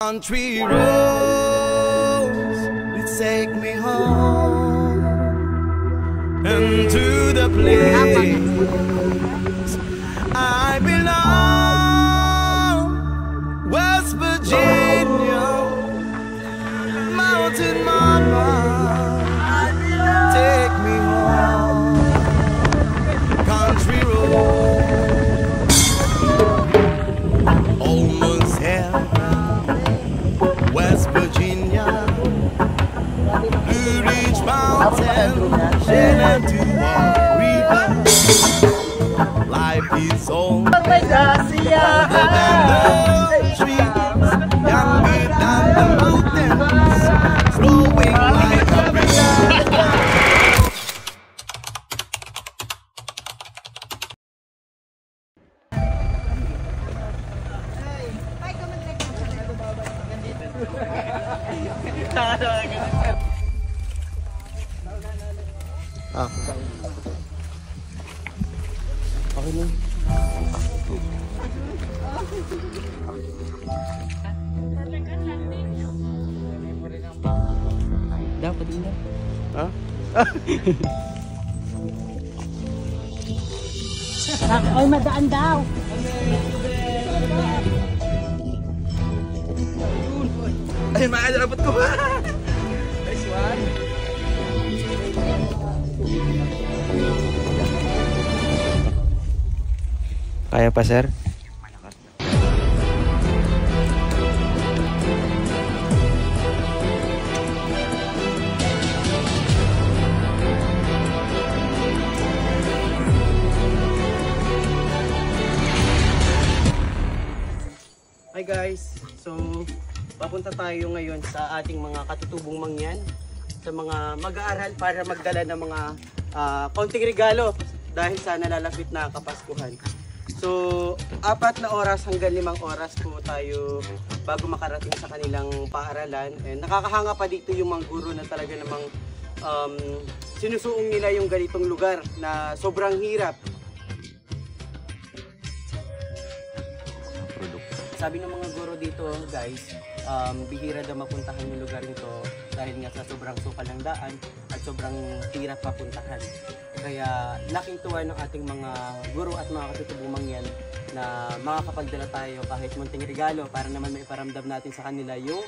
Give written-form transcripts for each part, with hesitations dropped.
Country roads that take me home and to the place I belong, West Virginia, Mountain Mama, take me home. Country roads, almost heaven. West Virginia, Blue Ridge Mountain, Shenandoah River. Life is old, older than the trees, younger than the mountains, flowing like a river. Okay lang. Dapat din daw. Ha? Ay, madaan daw. Ay, maaalabot ko ba? Nice one. Kaya pa, sir? Hi guys! So, papunta tayo ngayon sa ating mga katutubong mangyan, sa mga mag-aaral para magdala ng mga konting regalo dahil sa nalalapit na Kapaskuhan. So, 4 na oras hanggang 5 oras po tayo bago makarating sa kanilang paaralan. And nakakahanga pa dito yung mga guro na talaga namang sinusuong nila yung ganitong lugar na sobrang hirap. Sabi ng mga guro dito guys, bihira daw mapuntahan yung lugar nito dahil nga sa sobrang sukal ng daan at sobrang hirap mapuntahan. Kaya laking tuwa ng ating mga guro at mga katutubong mangyan na makakapagdala tayo kahit munting regalo para naman maiparamdam natin sa kanila yung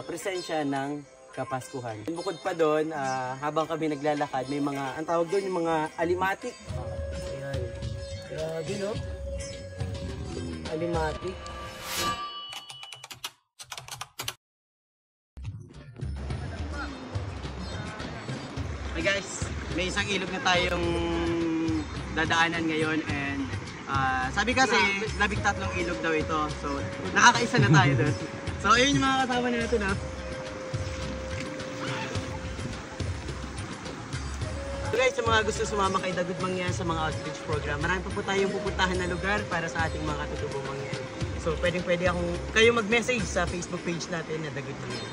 presensya ng Kapaskuhan. Bukod pa doon, habang kami naglalakad, may mga, ang tawag doon yung mga alimatik. Ayan. Grabe no? Alimatik. Hey guys, may isang ilog na tayong dadaanan ngayon and sabi kasi 13 ilog daw ito, so nakakaisa na tayo doon. So ayun yung mga kasama natin ha. So guys, sa mga gusto sumama kay Dagud Mangyan sa mga outreach program, marami pa po tayong pupuntahan na lugar para sa ating mga katutubong mangyan. So pwede akong kayo mag-message sa Facebook page natin na Dagud Mangyan.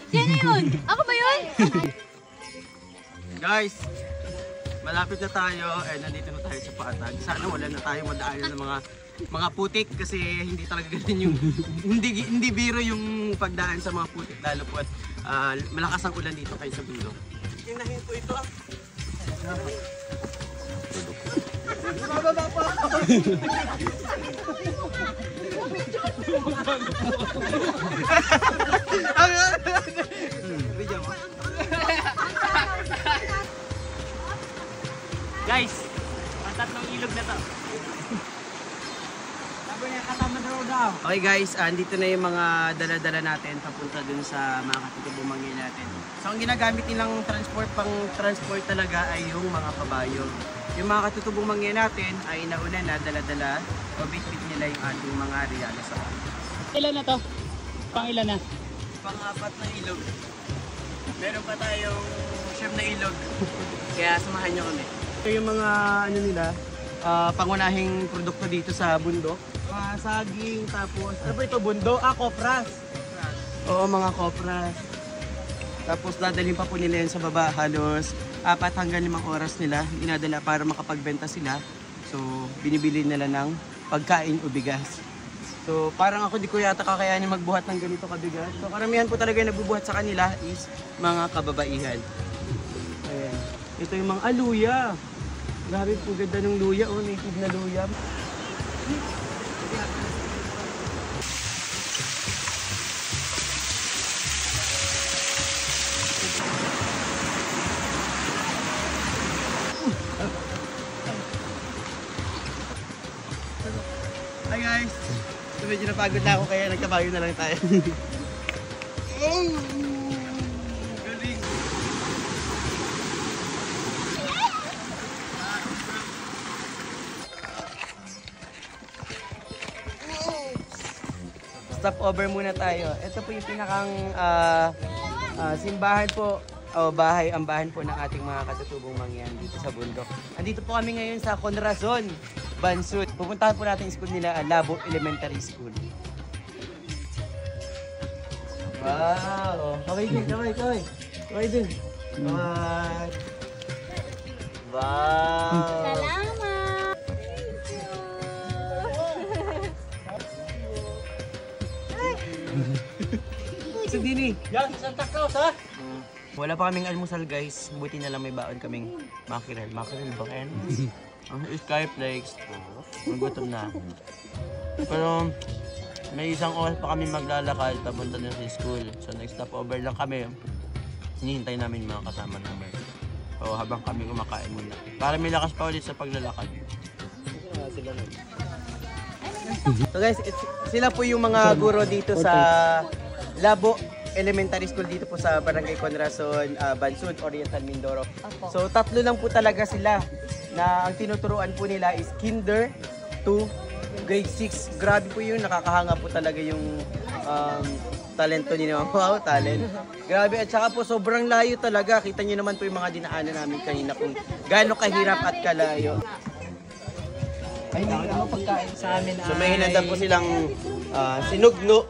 Sino yun? Ako ba yun? Guys, malapit na tayo and nandito na tayo sa Patag. Sana wala na tayo madaanan ng mga putik kasi hindi talaga ganun yung hindi biro yung pagdaan sa mga putik lalo po at malakas ang ulan dito kayo sa bundok. Tinahin po ito. Bababa pa ako. Guys, ang 3 ilog na to. Sabi niya, katama daw. Okay guys, andito na yung mga dala-dala natin papunta dun sa mga katutubong mangyan natin. So ang ginagamit nilang pang-transport talaga ay yung mga kabayo. Yung mga katutubong mangyan natin ay nauna na dala-dala o bitbit nila yung ating mga regalo sa kanila. Ilan na to? Pang ilan na? Pang-4 na ilog. Meron pa tayong 7 na ilog. Kaya samahan nyo kami. Ito yung mga ano nila, pangunahing produkto dito sa bundok. Mga saging, tapos ano po ito, bundok? Kopras. Oo, mga kopras. Tapos dadalhin pa po nila yan sa baba, halos 4 hanggang 5 oras nila dinadala para makapagbenta sila. So binibili nila ng pagkain o bigas. So parang ako di ko yata kakayanin magbuhat ng ganito kabigat. So karamihan po talaga yung nagbubuhat sa kanila is mga kababaihan. Ayan. Ito yung mga luya. Grabe po ganda ng luya, oh, native na luya. Hi guys! So, medyo napagod na ako kaya nagkabayo na lang tayo. Oh! Galing! Stop over muna tayo. Ito po yung pinakang simbahan po o ambahan po ng ating mga katutubong mangyan dito sa bundok. Andito po kami ngayon sa Conrazon, Bansud. Pupuntahan po natin yung school nila, Labo Elementary School. Wow! Kaway din, kaway. Kaway din. Kaway. Wow! Salamat! So, Dini. Yan, Santa Claus ha? Wala pa kaming almusal guys. Buti na lang may baon kaming mackerel. Mackerel ba kayo? Ang skyflakes. Magutom na. Pero may isang oras pa kami maglalakad papunta na sa school. So nag-stop over lang kami. Hinihintay namin yung mga kasama namin. So habang kami kumakain muna. Para may lakas pa ulit sa paglalakad. So guys, sila po yung mga guro dito sa Labo Elementary School dito po sa Barangay Conrazon, Bansud, Oriental Mindoro. So tatlo lang po talaga sila na ang tinuturuan po nila is Kinder to grade 6. Grabe po yun, nakakahanga po talaga yung talento niyo. Wow, talent. Grabe, at saka po sobrang layo talaga. Kita niyo naman po yung mga dinaanan namin kanina kung gaano kahirap at kalayo. Ay, ano pagkain sa amin. So may hinanda po silang sinugno.